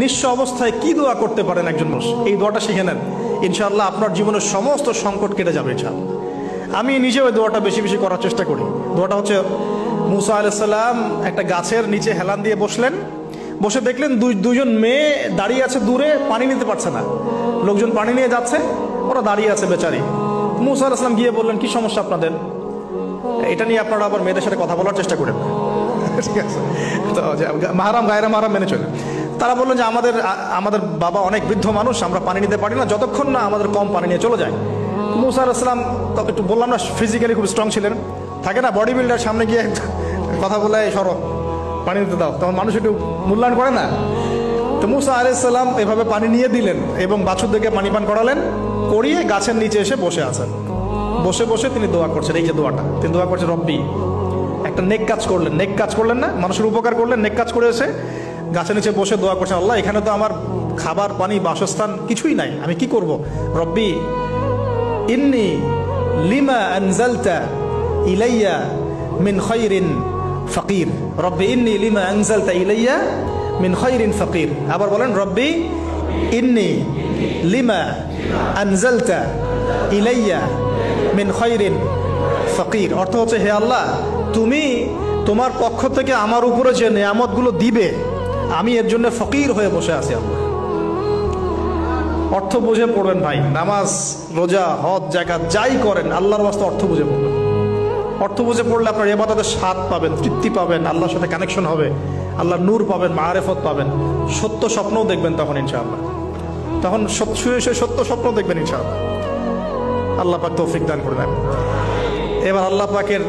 নিঃস্ব অবস্থায় কি দোয়া করতে পারেন একজন মানুষ, এই দোয়াটা শিখে নেন, ইনশাআল্লাহ আপনার জীবনের সমস্ত সংকট কেটে যাবে ইনশাআল্লাহ। আমি নিজেও ওই দোয়াটা বেশি বেশি করার চেষ্টা করি। দোয়াটা হচ্ছে, মুসা আলাইহিস সালাম একটা গাছের নিচে হেলান দিয়ে বসলেন, বসে দেখলেন দুইজন মেয়ে দাঁড়িয়ে আছে দূরে, পানি নিতে পারছে না, লোকজন পানি নিয়ে যাচ্ছে, ওরা দাঁড়িয়ে আছে বেচারি। মুসা আলাইহিস সালাম গিয়ে বললেন, কি সমস্যা আপনাদের? এটা নিয়ে আপনারা আবার মেয়েদের সাথে কথা বলার চেষ্টা করেন, ঠিক আছে? তো মাহারাম গায়রা মাহারাম মেনে চলে। তারা বললেন যে আমাদের বাবা অনেক বৃদ্ধ মানুষ, আমরা পানি নিতে পারি না যতক্ষণ না আমাদের কম পানি নিয়ে চলে যায়। মুসা আলাইহিস সালাম একটু বললাম না, ফিজিক্যালি খুব স্ট্রং ছিলেন, থাকে না বডি বিল্ডার, সামনে গিয়ে কথা বলে সরো পানি নিতে দাও, তখন মানুষ একটু মূল্যায়ন করে না। তো মুসা আলাইহিস সালাম এভাবে পানি নিয়ে দিলেন এবং বাছুরদেরকে পানি পান করালেন, করিয়ে গাছের নিচে এসে বসে আছেন। বসে বসে তিনি দোয়া করছেন, এই যে দোয়াটা তিনি দোয়া করছেন, রব্বি, একটা নেক কাজ করলেন, নেক কাজ করলেন না, মানুষের উপকার করলেন, নেক কাজ করে এসে গাছের নিচে বসে দোয়া করছেন, আল্লাহ এখানে তো আমার খাবার পানি বাসস্থান কিছুই নাই, আমি কি করব? রব্বি ইন্নি লিমা আনজালতা ইলাইয়া মিন খায়রিন ফাকির, রব্বি ইন্নি লিমা আনজালতা ইলাইয়া মিন খায়রিন ফাকির। আবার বলেন, রব্বি ইন্নি লিমা আনজালতা ইলাইয়া মিন খায়রিন ফাকির। অর্থ হচ্ছে, হে আল্লাহ, তুমি তোমার পক্ষ থেকে আমার উপরে যে নেয়ামতগুলো দিবে, আমি এর জন্য ফকির হয়ে বসে আছি। আল্লাহ অর্থ বুঝে পড়বেন ভাই, নামাজ রোজা হজ জাকাত যাই করেন আল্লাহর ওয়াস্তে অর্থ বুঝে পড়বেন। অর্থ বুঝে পড়লে আপনার ইবাদতের স্বাদ পাবেন, তৃপ্তি পাবেন, আল্লাহর সাথে কানেকশন হবে, আল্লাহর নূর পাবেন, মাআরিফত পাবেন, সত্য স্বপ্নও দেখবেন তখন ইনশাআল্লাহ। তখন সত্য স্বপ্ন দেখবেন ইনশাআল্লাহ। আল্লাহ পাক তৌফিক দান করে দেন। এবার আল্লাহ পাকের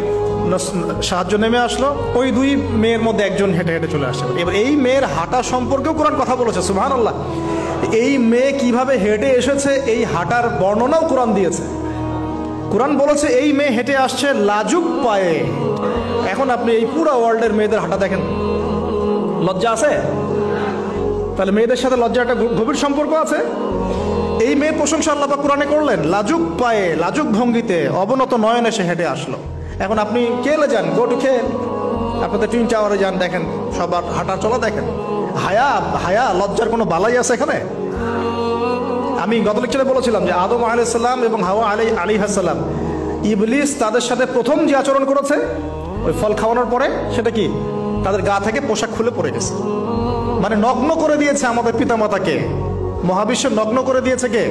সাহায্য নেমে আসলো, ওই দুই মেয়ের মধ্যে একজন হেঁটে হেঁটে চলে আসে। এবার এই মেয়ের হাঁটা সম্পর্কেও কোরআন কথা বলেছে, সুবহানাল্লাহ। এই মেয়ে কিভাবে হেঁটে এসেছে, এই হাঁটার বর্ণনাও কোরআন দিয়েছে। কোরআন বলেছে এই মেয়ে হেঁটে আসছে লাজুক পায়ে। এখন আপনি এই পুরো ওয়ার্ল্ডের মেয়েদের হাঁটা দেখেন, লজ্জা আছে? তাহলে মেয়েদের সাথে লজ্জা একটা গভীর সম্পর্ক আছে। এই মেয়ের প্রশংসা আল্লাহ পাক কোরআনে করলেন, লাজুক পায়ে লাজুক ভঙ্গিতে অবনত নয়নে সে হেঁটে আসলো। এখন আপনি কেলে যান, গো টু খেল, আপনাদের টুইন টাওয়ারে যান, দেখেন সবার হাঁটা চলা দেখেন। হায়া লজ্জার কোনো বালাই আছে এখানে? আমি গত লেকচারে বলেছিলাম যে আদম আলাইহিস সালাম এবং হাওয়া আলাইহিস সালাম, ইবলিস তাদের সাথে প্রথম যে আচরণ করেছে ওই ফল খাওয়ানোর পরে, সেটা কি? তাদের গা থেকে পোশাক খুলে পড়ে গেছে, মানে নগ্ন করে দিয়েছে আমাদের পিতামাতাকে। মহাবিশ্ব নগ্ন করে দিয়েছে কে?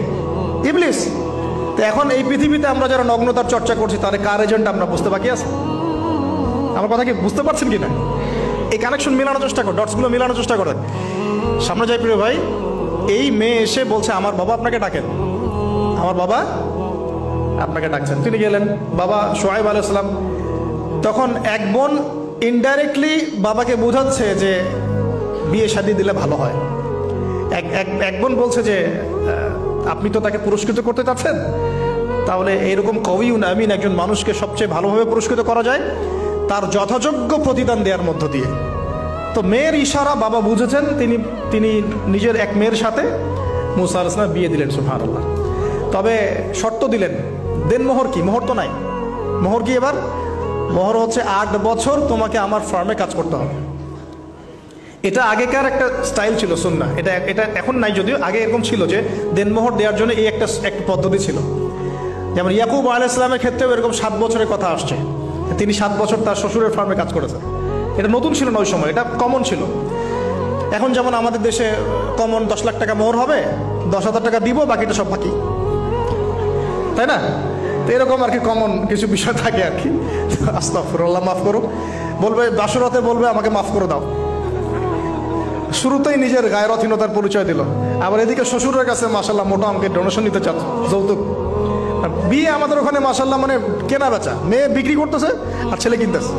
ইবলিস। তো এখন এই পৃথিবীতে আমরা যারা নগ্নতার চর্চা করছি, তাদের কার এজেন্ট আমরা বুঝতে বাকি আছে? আমার কথা কি বুঝতে পারছেন কি না? এই কানেকশন মেলানোর চেষ্টা করেন, ডটসগুলো মেলানোর চেষ্টা করেন। সামনে যাই প্রিয় ভাই, এই মেয়ে এসে বলছে, আমার বাবা আপনাকে ডাকেন, আমার বাবা আপনাকে ডাকছেন। তিনি গেলেন, বাবা শুআয়ব আলাইহিস সালাম। তখন এক বোন ইনডাইরেক্টলি বাবাকে বোঝাচ্ছে যে বিয়ে শাদী দিলে ভালো হয়। এক বোন বলছে যে আপনি তো তাকে পুরস্কৃত করতে চাচ্ছেন, তাহলে এইরকম কওয়িউন আমিন একজন মানুষকে সবচেয়ে ভালোভাবে পুরস্কৃত করা যায় তার যথাযোগ্য প্রতিদান দেওয়ার মধ্য দিয়ে। তো মেয়ের ইশারা বাবা বুঝেছেন, তিনি নিজের এক মেয়ের সাথে মুসা আলাইহিস সালাম বিয়ে দিলেন, সুবহানাল্লাহ। তবে শর্ত দিলেন, দেন মোহর কি? মোহর তো নাই। মোহর কি এবার? মোহর হচ্ছে 8 বছর তোমাকে আমার ফার্মে কাজ করতে হবে। এটা আগেকার একটা স্টাইল ছিল, সুন্নাহ। এটা এখন নাই, যদিও আগে এরকম ছিল যে দেনমোহর দেওয়ার জন্য এই একটা পদ্ধতি ছিল। যেমন ইয়াকুব আলাইহিস সালামের ক্ষেত্রেও এরকম 7 বছরের কথা আসছে, তিনি 7 বছর তার শ্বশুরের ফার্মে কাজ করেছেন। এটা নতুন ছিল না ওই সময়, এটা কমন ছিল। এখন যেমন আমাদের দেশে কমন 10 লাখ টাকা মোহর হবে, 10,000 টাকা দিব, বাকিটা সব বাকি, তাই না? তো এরকম আর কি কমন কিছু বিষয় থাকে আর কি। আস্তাগফিরুল্লাহ, মাফ করো। বলবে বাসরাতে, বলবে আমাকে মাফ করে দাও। শুরুতেই নিজের গায়রথহীনতার পরিচয় দিল, আবার এদিকে শ্বশুরের কাছে মাশাআল্লাহ মোটা অঙ্কের ডোনেশন নিতে চাচ্ছে, যৌতুক। বিয়ে আমাদের ওখানে মাশাআল্লাহ মানে কেনা বেচা, মেয়ে বিক্রি করতেছে আর ছেলে কিনতেছে।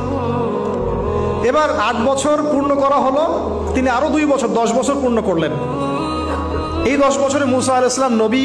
এবার 8 বছর পূর্ণ করা হলো, তিনি আরো 2 বছর 10 বছর পূর্ণ করলেন। এই 10 বছরে মুসা আলাইহিস সালাম নবী